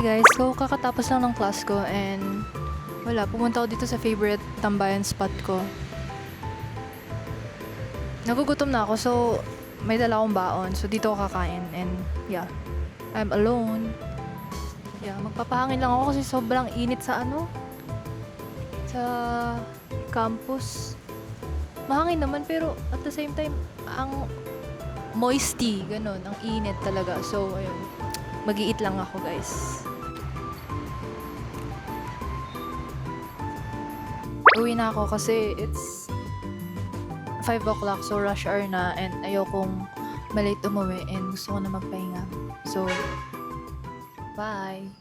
guys, so kakatapos lang ng class ko and wala, pumunta ako dito sa favorite tambayan spot ko. Nagugutom na ako, so may dala akong baon. So dito ako kakain and yeah, I'm alone. Yeah, magpapahangin lang ako kasi sobrang init sa sa campus. Mahangin naman pero at the same time, ang moisty, ganun, ang init talaga. So ayun, mag-i-eat lang ako guys. Uwi na ako kasi it's 5 o'clock, so rush hour na and ayokong malate umuwi and gusto ko na magpahinga. So, bye!